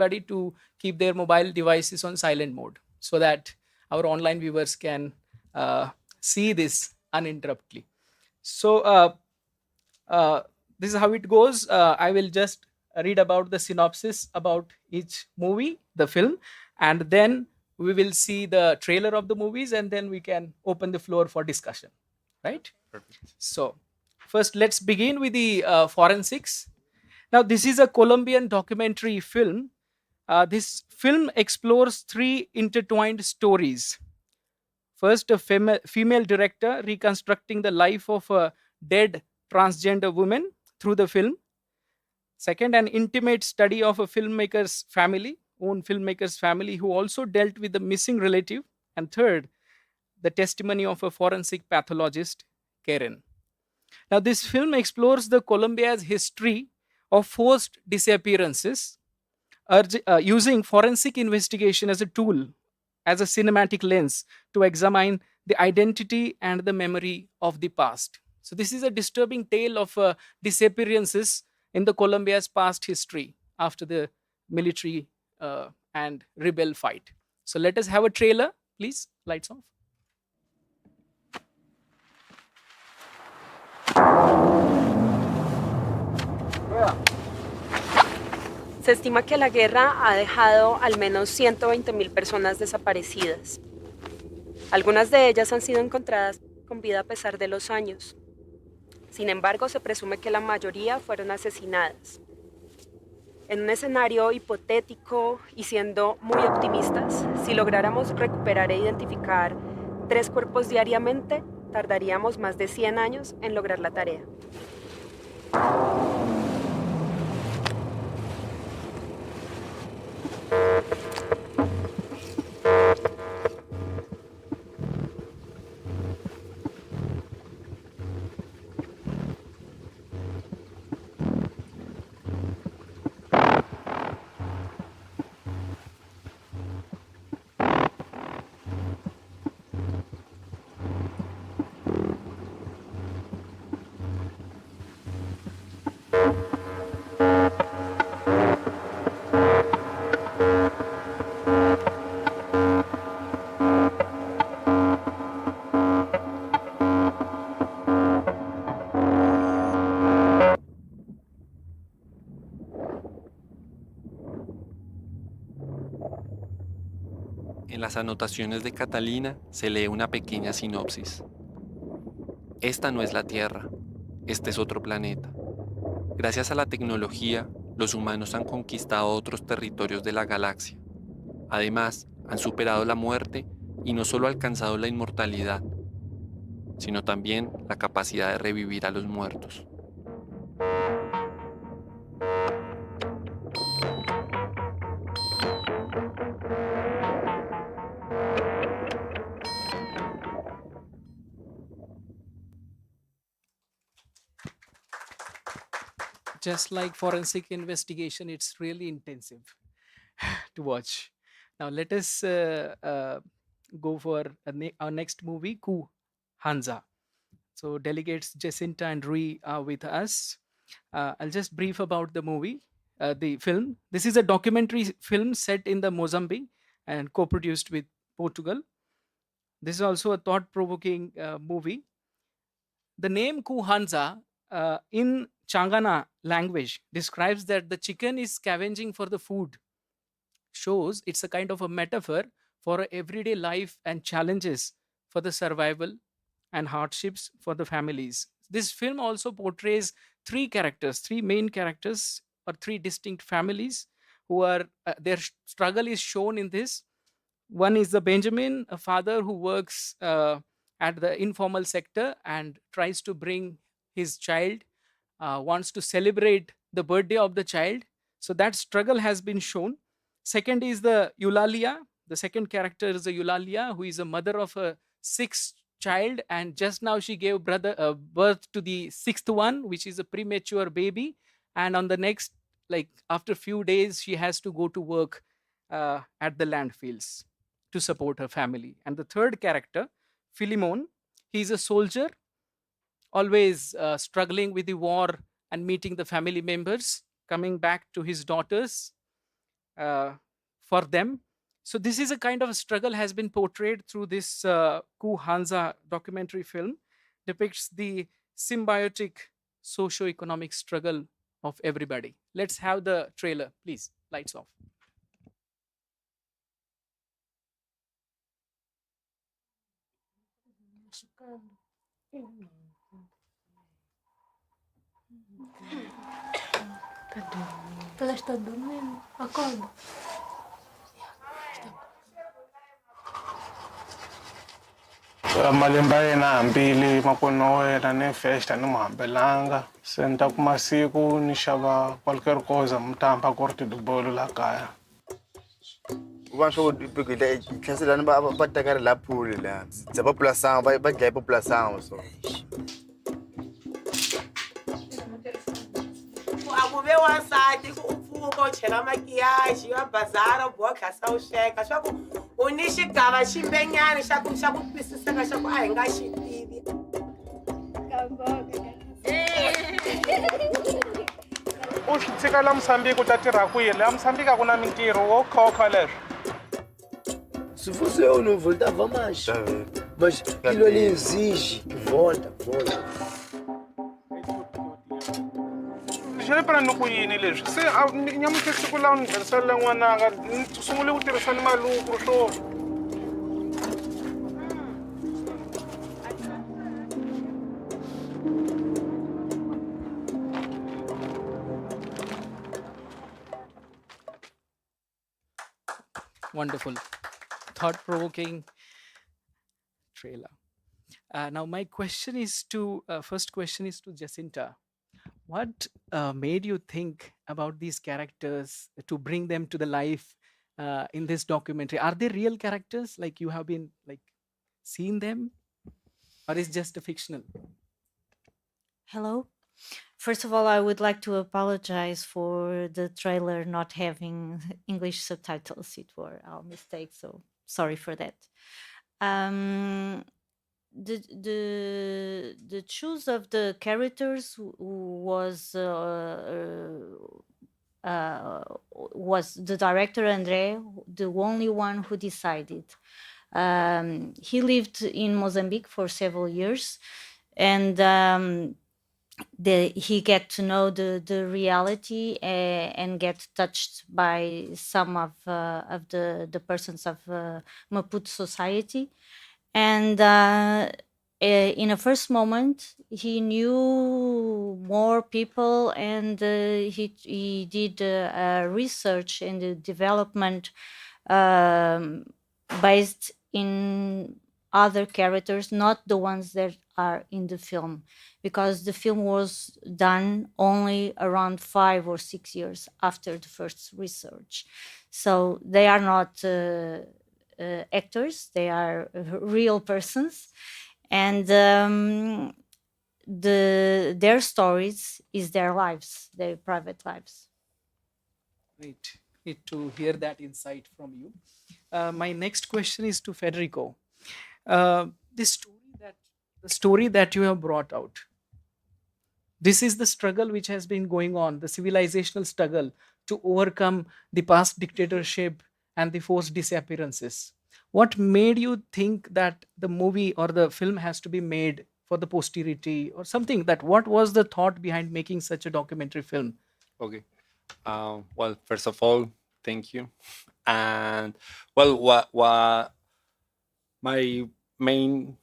everybody to keep their mobile devices on silent mode so that our online viewers can uh, see this uninterruptedly. So uh, this is how it goes. I will just read about the synopsis about each movie, the film, and then we will see the trailer of the movies, and then we can open the floor for discussion. Right? Perfect. So, first, let's begin with the forensics. Now, this is a Colombian documentary film. This film explores three intertwined stories. First, a female director reconstructing the life of a dead transgender woman through the film. Second, an intimate study of a filmmaker's family who also dealt with the missing relative. And third, the testimony of a forensic pathologist, Karen. Now, this film explores the Colombia's history of forced disappearances, using forensic investigation as a tool, as a cinematic lens to examine the identity and the memory of the past. So, this is a disturbing tale of disappearances in the Colombia's past history after the military and rebel fight. So, let us have a trailer, please. Lights off. Se estima que la guerra ha dejado al menos 120.000 personas desaparecidas. Algunas de ellas han sido encontradas con vida a pesar de los años. Sin embargo, se presume que la mayoría fueron asesinadas. En un escenario hipotético y siendo muy optimistas, si lográramos recuperar e identificar 3 cuerpos diariamente, tardaríamos más de 100 años en lograr la tarea. En las anotaciones de Catalina se lee una pequeña sinopsis. Esta no es la Tierra, este es otro planeta. Gracias a la tecnología, los humanos han conquistado otros territorios de la galaxia. Además, han superado la muerte y no solo alcanzado la inmortalidad, sino también la capacidad de revivir a los muertos. Just like forensic investigation, it's really intensive to watch. Now, let us go for our next movie, Handza. So, delegates Jacinta and Rui are with us. I'll just brief about the movie, the film. This is a documentary film set in the Mozambique and co-produced with Portugal. This is also a thought-provoking movie. The name Hanza in Changana language describes that the chicken is scavenging for the food, shows it's a kind of a metaphor for everyday life and challenges for the survival and hardships for the families. This film also portrays three main characters or three distinct families who are their struggle is shown in this. One is the Benjamin, a father who works at the informal sector and tries to bring his child, wants to celebrate the birthday of the child. So that struggle has been shown. Second is the Eulalia. The second character is the Eulalia, who is a mother of a sixth child, and just now she gave birth to the sixth one, which is a premature baby. And on the next, like after few days, she has to go to work at the landfills to support her family. And the third character, Philemon, he's a soldier, always struggling with the war and meeting the family members, coming back to his daughters. uh, for them. So this is a kind of struggle has been portrayed through this Ku Hanza documentary film, depicts the symbiotic socio-economic struggle of everybody. Let's have the trailer, please. Lights off. Ela está dormindo. Acorda. Malemba ya yena hambile makwenu wa wena ni festa ni mu hambelanga se ni ta ku masiku ni xava kwalquier cosa mi tamba ku ri tidibolo la kaya One show tlhaselane ba takare la phule la tsa ba polasang ba dlaya po polasang so Akuve wansati ku u pfuka u chela makiyaji wa bazara u boha tlhasa u sweka swa ku u ni xigava ximbenyana xa ku twisiseka xa ku a hi nga xi tivi. u xi tshika la Mosambiki u ta tirha kwihi la Mosambiki a ku na mintirho wo khokha leswi Se fosse eu, não voltava mais. Mas aquilo ali exige que volta. lexi ri pera ni ku yini leswi se nyamutlhe siku lawa ni tlherisela n'wananga ni sungule ku tirhisa ni maluku swo Wonderful, thought-provoking trailer. Now my question is to first question is to Jacinta. What made you think about these characters to bring them to the life in this documentary? Are they real characters, like you have been like seen them, or is just a fictional? Hello. First of all, I would like to apologize for the trailer not having English subtitles. It were our mistake, so sorry for that. The choose of the characters was the director André, the only one who decided. He lived in Mozambique for several years, and he get to know the reality and get touched by some of the persons of Maputo society. And in a first moment, he knew more people, and he did research and the development based in other characters, not the ones that are in the film, because the film was done only around 5 or 6 years after the first research. So they are not actors, they are real persons, and their stories is their lives, their private lives. Great. Great to hear that insight from you. My next question is to Federico. The story that you have brought out, this is the struggle which has been going on, the civilizational struggle to overcome the past dictatorship and the forced disappearances. What made you think that the movie or the film has to be made for the posterity or something? That what was the thought behind making such a documentary film? Okay. Well, first of all, thank you. And well, what my main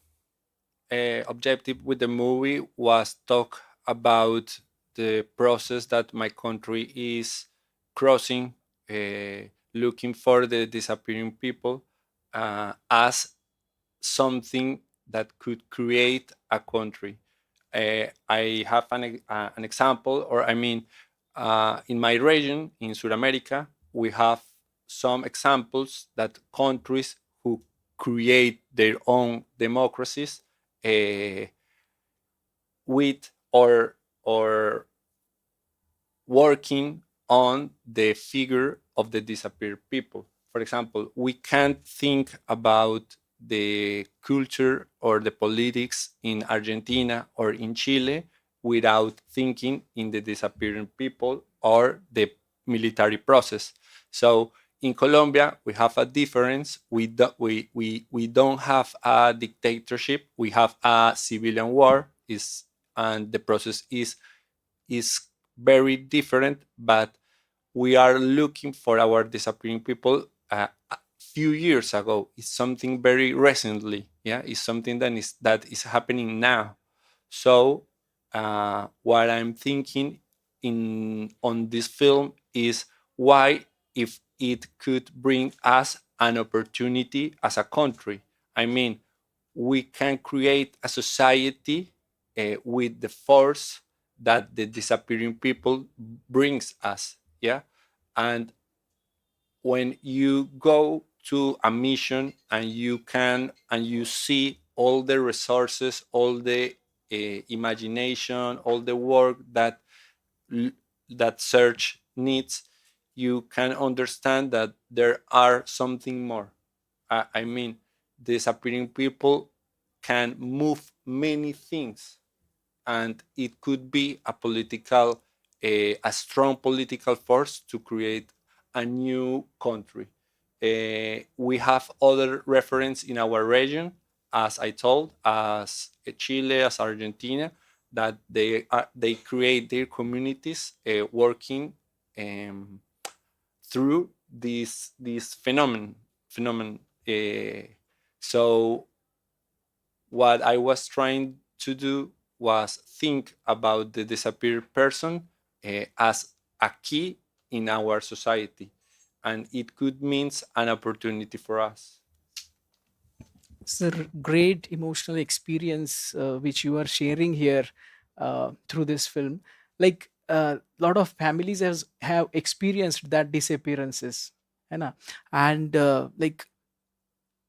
objective with the movie was talk about the process that my country is crossing, looking for the disappearing people as something that could create a country. I have an example, or I mean, in my region, in South America, we have some examples that countries who create their own democracies with or working on the figure of the disappeared people. For example, we can't think about the culture or the politics in Argentina or in Chile without thinking in the disappearing people or the military process. So in Colombia, we have a difference. We don't have a dictatorship. We have a civilian war. And the process is very different. But we are looking for our disappearing people a few years ago. It's something very recently. Yeah, it's something that is happening now. So what I'm thinking in on this film is why, if it could bring us an opportunity as a country. I mean, we can create a society with the force that the disappearing people brings us. Yeah, and when you go to a mission and you see all the resources, all the imagination, all the work l- that search needs, you can understand that there are something more. I mean, disappearing people can move many things, and it could be a strong political force to create a new country. We have other reference in our region, as I told, as Chile, as Argentina, that they create their communities working um, through this phenomenon. So what I was trying to do was think about the disappeared person as a key in our society, and it could mean an opportunity for us. It's a great emotional experience which you are sharing here through this film. Like a lot of families have experienced that disappearances, है ना? And like,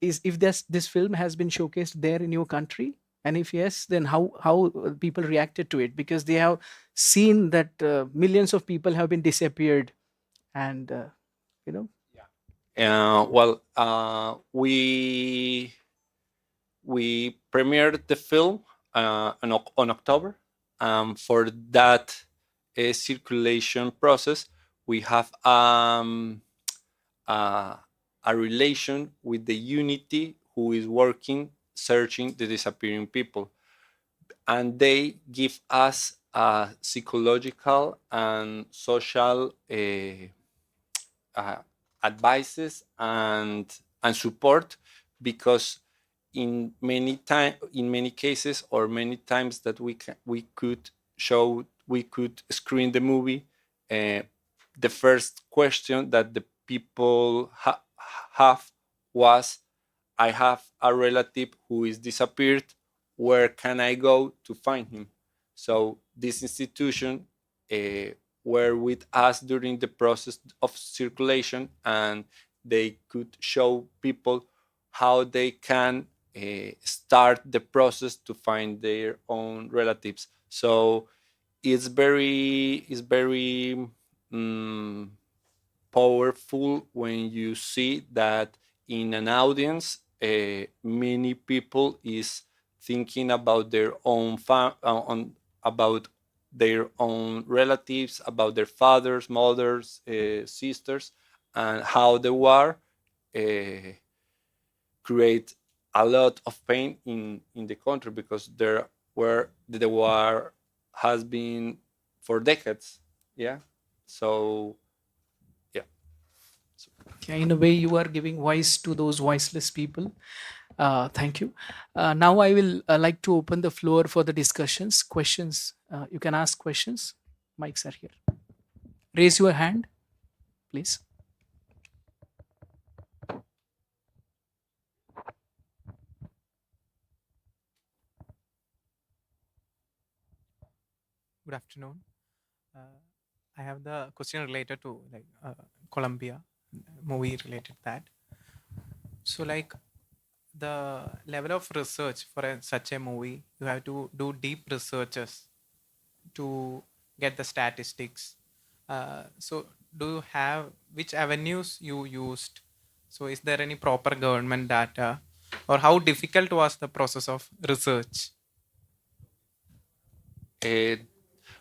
is if this film has been showcased there in your country, and if yes, then how people reacted to it, because they have seen that millions of people have been disappeared, and you know. Well, we premiered the film on October. For that circulation process, we have uh, a relation with the Unity, who is working searching the disappearing people, and they give us psychological and social uh, advices and support, because in many cases, or many times that we could screen the movie, uh, the first question that the people have was, I have a relative who is disappeared. Where can I go to find him? So this institution uh, were with us during the process of circulation, and they could show people how they can start the process to find their own relatives. So it's very mm, powerful when you see that in an audience, many people is thinking about their own about their own relatives, about their fathers, mothers, sisters, and how the war uh, create a lot of pain in the country, because there where the war has been for decades. Yeah. So yeah. Yeah, in a way, you are giving voice to those voiceless people. Thank you. Now, I will like to open the floor for the discussions, questions. You can ask questions. Mics are here. Raise your hand, please. Good afternoon. Uh, I have the question related to like Colombia movie related that. So like the level of research for such a movie, you have to do deep researches to get the statistics. So do you have which avenues you used? So is there any proper government data, or how difficult was the process of research? Uh,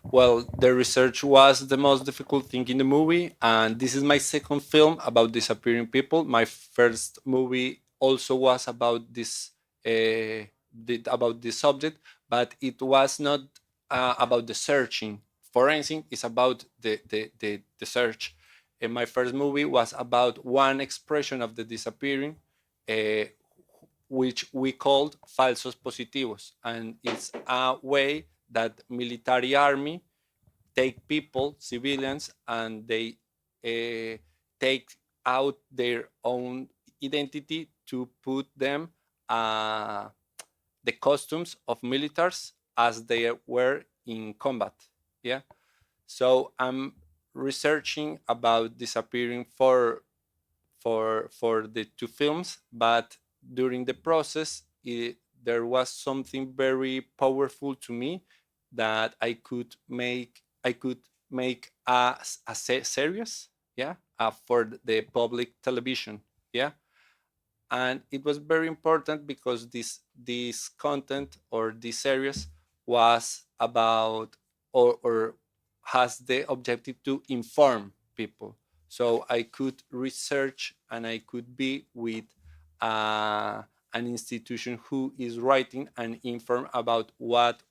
Well, the research was the most difficult thing in the movie, and this is my second film about disappearing people. My first movie also was about about this subject, but it was not about the searching. Forensic is about the search. And my first movie was about one expression of the disappearing, uh, which we called falsos positivos, and it's a way that military army take people, civilians, and they take out their own identity to put them uh, the costumes of militaries as they were in combat. Yeah. So I'm researching about disappearing for the two films, but during the process, there was something very powerful to me that I could make a series, yeah, for the public television, yeah, and it was very important because this content or this series was about or has the objective to inform people, so I could research and I could be with an institution who is writing and inform about what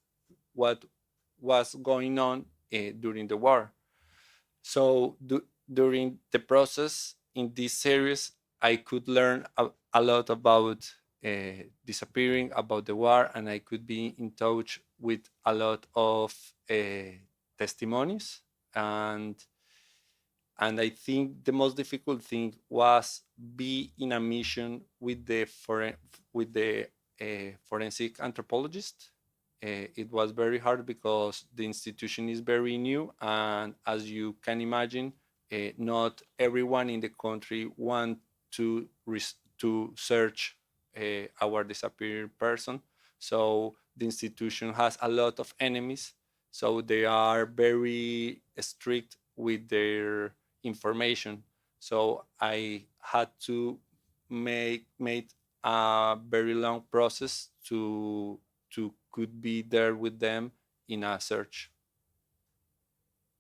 was going on during the war. So during the process in this series, I could learn a lot about disappearing, about the war, and I could be in touch with a lot of testimonies. And I think the most difficult thing was be in a mission with the forensic anthropologist. It was very hard because the institution is very new, and as you can imagine, not everyone in the country want to search our disappeared person. So the institution has a lot of enemies. So they are very strict with their information. So I had to make a very long process to could be there with them in a search.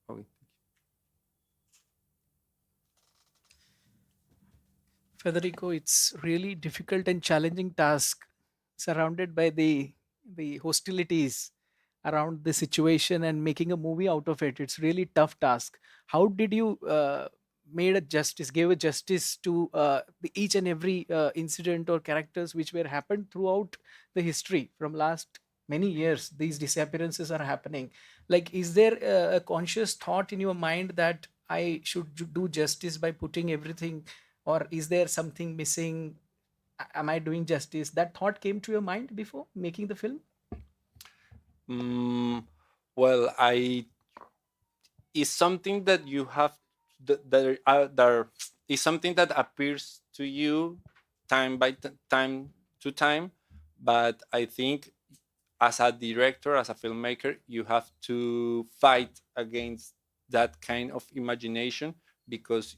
Okay. Federico, it's really difficult and challenging task, surrounded by the hostilities around the situation and making a movie out of it. It's really tough task. How did you made a justice, gave a justice to each and every incident or characters which were happened throughout the history from last many years? These disappearances are happening. Like, is there a conscious thought in your mind that I should do justice by putting everything, or is there something missing? Am I doing justice? That thought came to your mind before making the film? Mm, well, I is something that you have there is something that appears to you time to time, but I think as a director, as a filmmaker, you have to fight against that kind of imagination, because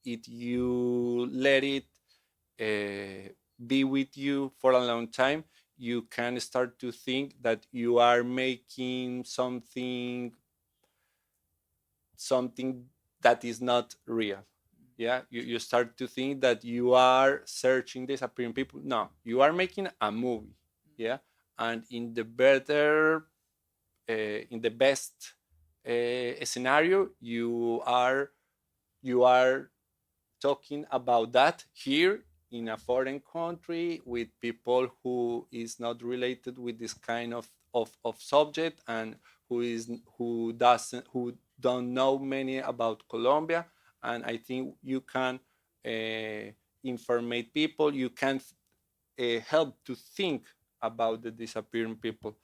if you let it be with you for a long time, you can start to think that you are making something that is not real. Yeah, you start to think that you are searching disappearing people. No, you are making a movie. Yeah, and in the best scenario, you are talking about that here in a foreign country with people who is not related with this kind of subject, and who don't know many about Colombia. And I think you can informate people, you can help to think about the disappearing people,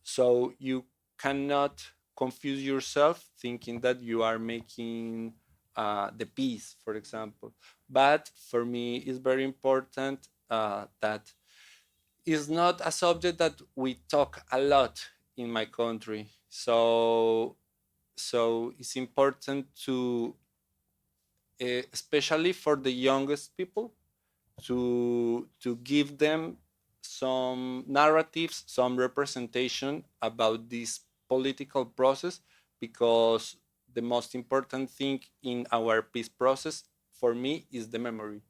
so you cannot confuse yourself thinking that you are making the piece, for example. But for me, it's very important that it's not a subject that we talk a lot in my country. So it's important to, especially for the youngest people, to give them some narratives, some representation about these political process, because the most important thing in our peace process for me is the memory.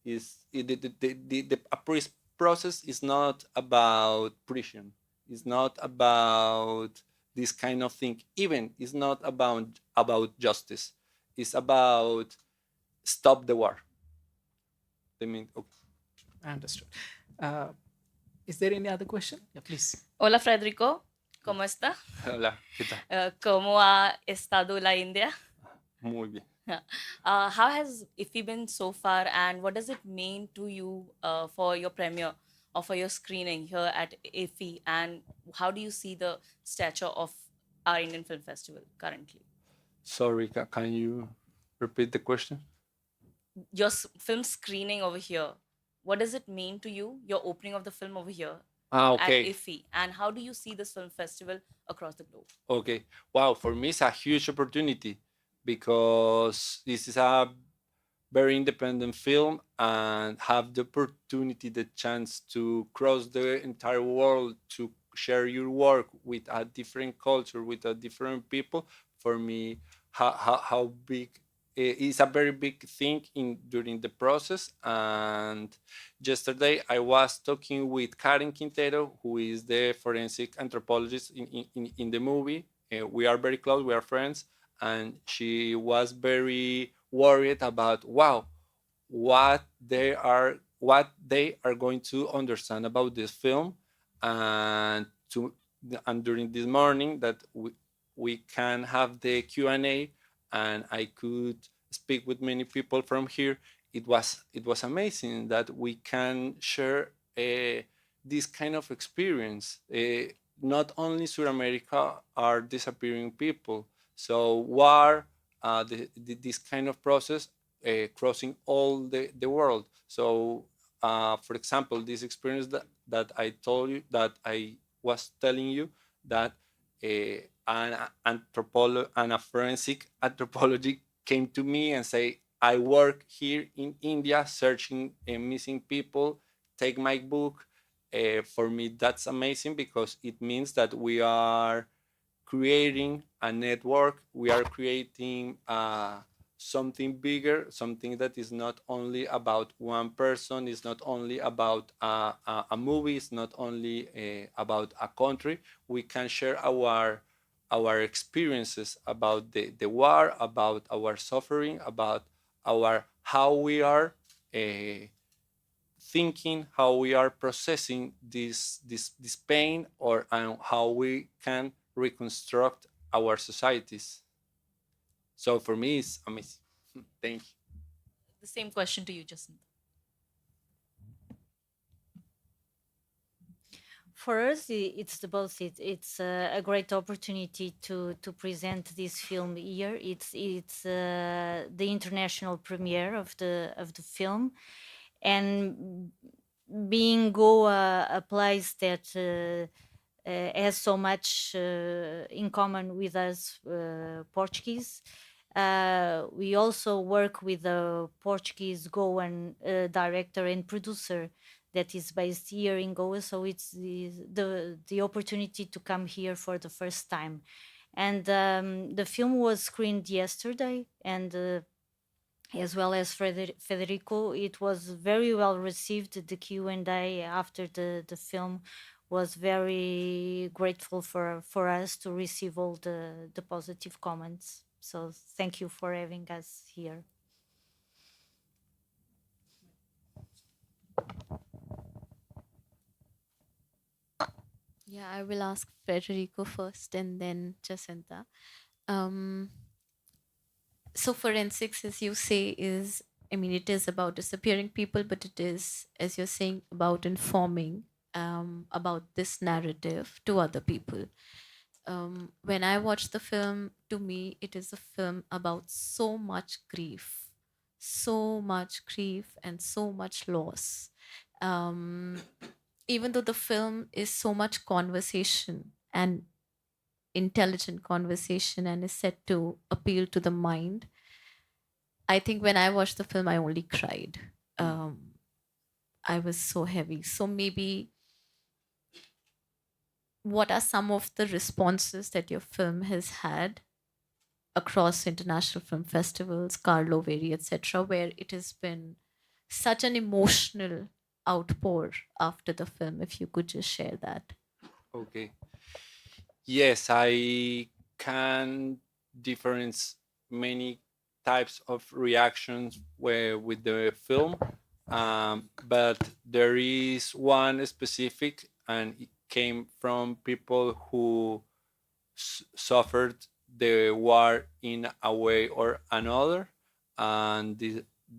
Is a peace process is not about prison. It's not about this kind of thing. Even it's not about justice. It's about stop the war. I mean, okay. Understood. Uh, is there any other question? Yeah, please. Hola Federico, ¿cómo está? Hola, ¿qué tal? ¿Cómo ha estado la India? Muy bien. How has Iffi been so far, and what does it mean to you for your premiere or for your screening here at Iffi, and how do you see the stature of our Indian Film Festival currently? Sorry, can you repeat the question? Your film screening over here, what does it mean to you, your opening of the film over here Okay. at Iffi, and how do you see this film festival across the globe? Okay. Wow, for me it's a huge opportunity because this is a very independent film and have the opportunity, the chance to cross the entire world to share your work with a different culture, with a different people. For me, how big it's a very big thing in during the process. And yesterday I was talking with Karen Quintero, who is the forensic anthropologist in the movie. We are very close, we are friends, and she was very worried about wow, what they are going to understand about this film. And during this morning that we can have the Q&A, and I could speak with many people from here. It was amazing that we can share this kind of experience. Not only South America are disappearing people, so war, this kind of process crossing all the world. So, for example, this experience that I told you, that I was telling you, that and a forensic anthropology came to me and say, I work here in India searching missing people. Take my book. For me, that's amazing because it means that we are creating a network. We are creating something bigger, something that is not only about one person, it's not only about a movie, it's not only about a country. We can share our experiences about the war, about our suffering, about our how we are thinking, how we are processing this pain, or how we can reconstruct our societies. So for me, it's amazing. Thank you. The same question to you, Jacinta. For us, it's the both. It's a great opportunity to present this film here. It's the international premiere of the film, and being Goa a place that has so much in common with us Portuguese. We also work with a Portuguese Goan director and producer that is based here in Goa, so it's the opportunity to come here for the first time. And the film was screened yesterday, and as well as Federico, it was very well received. The Q&A after the film was very grateful for us to receive all the positive comments. So thank you for having us here. Yeah, I will ask Federico first and then Jacinta. So forensics, as you say, is, I mean, it is about disappearing people, but it is, as you're saying, about informing about this narrative to other people. When I watched the film, to me, it is a film about so much grief and so much loss. Even though the film is so much conversation and intelligent conversation and is set to appeal to the mind, I think when I watched the film, I only cried. I was so heavy. So maybe what are some of the responses that your film has had across international film festivals, Karlovy, etc., where it has been such an emotional outpour after the film? If you could just share that. Okay. Yes, I can difference many types of reactions with the film, but there is one specific, and it came from people who suffered the war in a way or another, and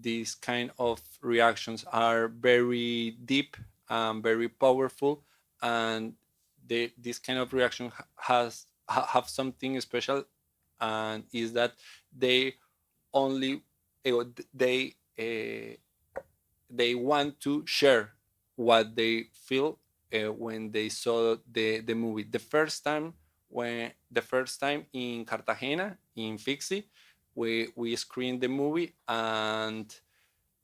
these kind of reactions are very deep and very powerful, and this kind of reaction have something special, and is that they only they they want to share what they feel when they saw the movie. The first time in Cartagena in Fixi, we screened the movie, and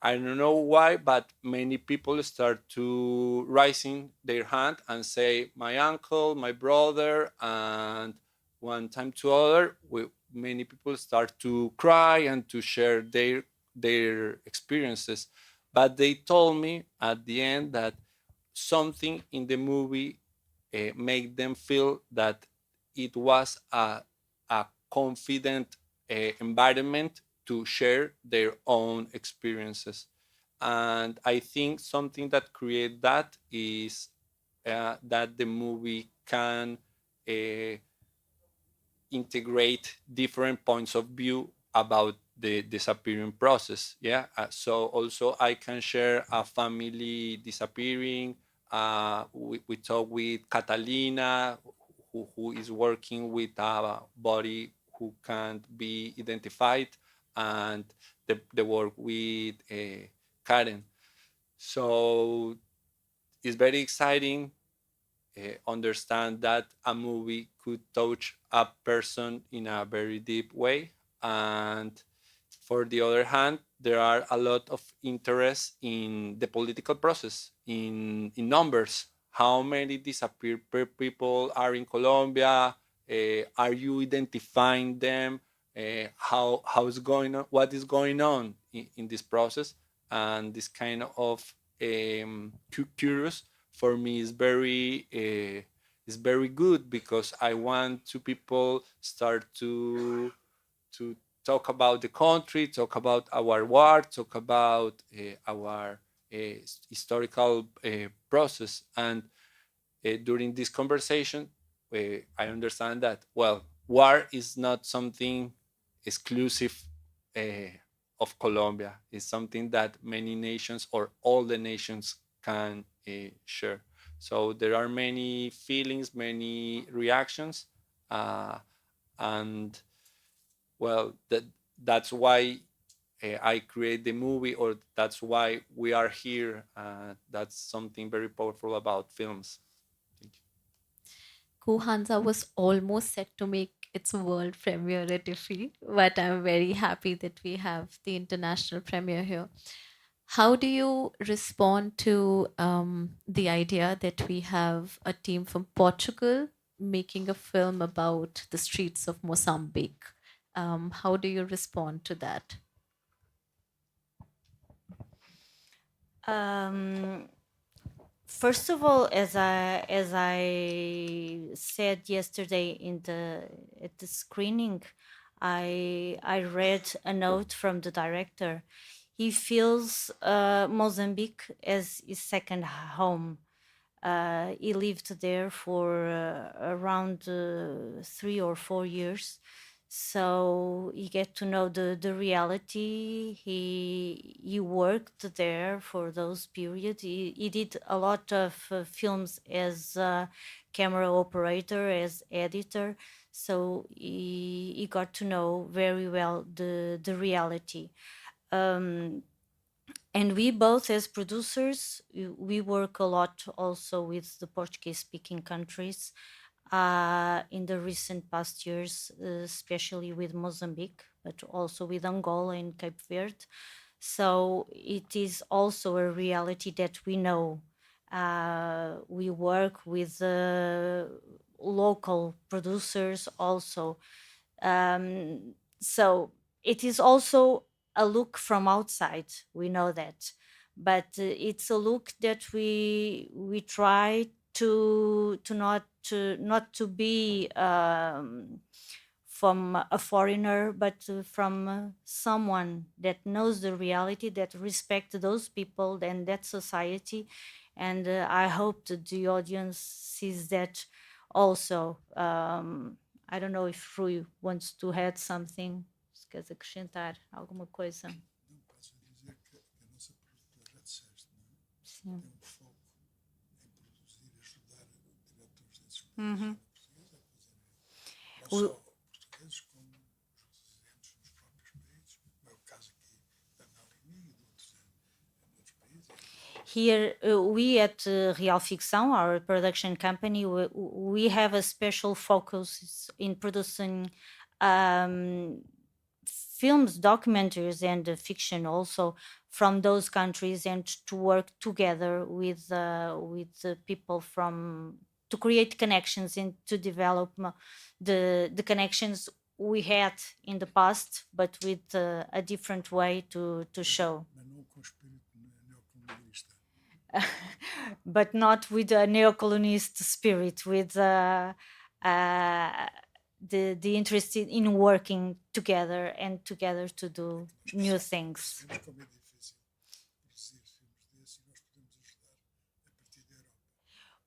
I don't know why, but many people start to raising their hand and say, "My uncle, my brother," and one time to other, many people start to cry and to share their experiences. But they told me at the end that something in the movie made them feel that it was a confident environment to share their own experiences. And I think something that create that is that the movie can uh, integrate different points of view about the disappearing process. Yeah. So also I can share a family disappearing. We talk with Catalina, who is working with a body who can't be identified, and the work with Karen. So it's very exciting understand that a movie could touch a person in a very deep way. And for the other hand, there are a lot of interest in the political process, in numbers. How many disappeared people are in Colombia? Are you identifying them? How's going on? What is going on in this process? And this kind of curious for me is very good, because I want to people start to talk about the country, talk about our war, talk about our historical process. And during this conversation, I understand that, well, war is not something exclusive uh, of Colombia. It's something that many nations or all the nations can share. So there are many feelings, many reactions, uh, and well, that's why I create the movie, or that's why we are here. That's something very powerful about films. Thank you. Handza was almost set to make its world premiere at Iffi, but I'm very happy that we have the international premiere here. How do you respond to the idea that we have a team from Portugal making a film about the streets of Mozambique? How do you respond to that? First of all, as I said yesterday at the screening, I read a note from the director. He feels Mozambique as his second home. He lived there for around 3 or 4 years, so he get to know the reality. He worked there for those periods. He did a lot of films as camera operator, as editor, so he got to know very well the reality. And we both, as producers, we work a lot also with the Portuguese speaking countries in the recent past years, especially with Mozambique, but also with Angola and Cape Verde. So it is also a reality that we know. We work with local producers also. So it is also a look from outside. We know that, but it's a look that we try to not to be from a foreigner, but from someone that knows the reality, that respect those people and that society. And I hope that the audience sees that also. I don't know if Rui wants to add something. Se queres acrescentar alguma coisa. Sim. Uhum. O- Here, we at Real Ficção, our production company, we have a special focus in producing films, documentaries, and fiction also from those countries, and to work together with people from to create connections and to develop the connections we had in the past, but with a different way to show. But not with a neocolonialist spirit, with the interest in working together and together to do new things.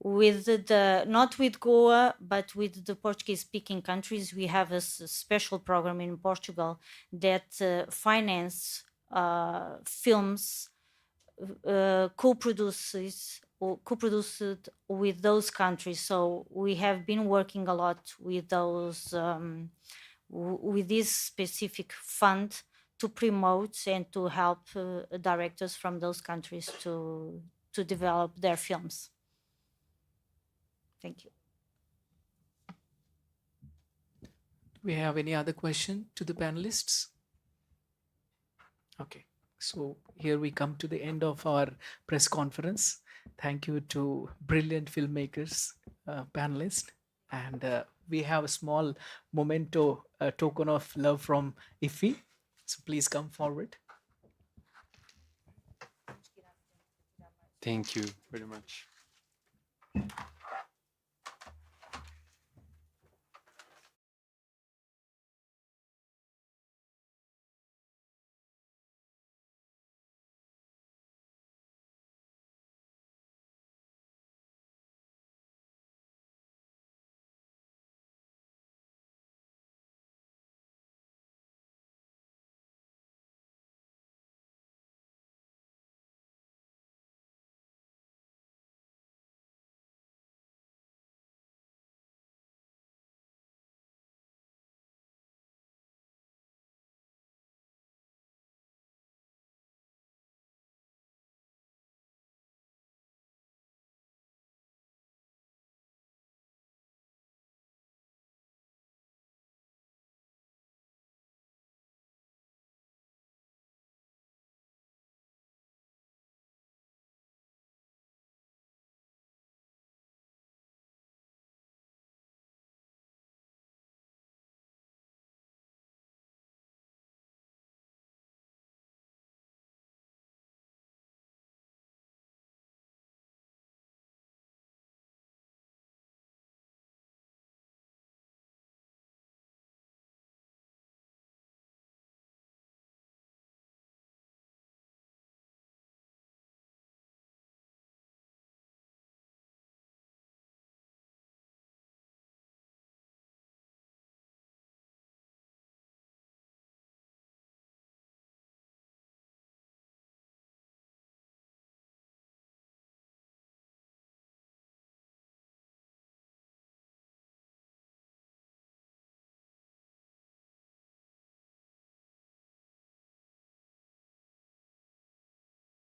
With the not with Goa, but with the Portuguese-speaking countries, we have a special program in Portugal that finance films co-produced with those countries. So we have been working a lot with those with this specific fund to promote and to help directors from those countries to develop their films. Thank you. Do we have any other question to the panelists? Okay, so here we come to the end of our press conference. Thank you to brilliant filmmakers, panelists, and we have a small memento, token of love from Iffi. So please come forward. Thank you very much.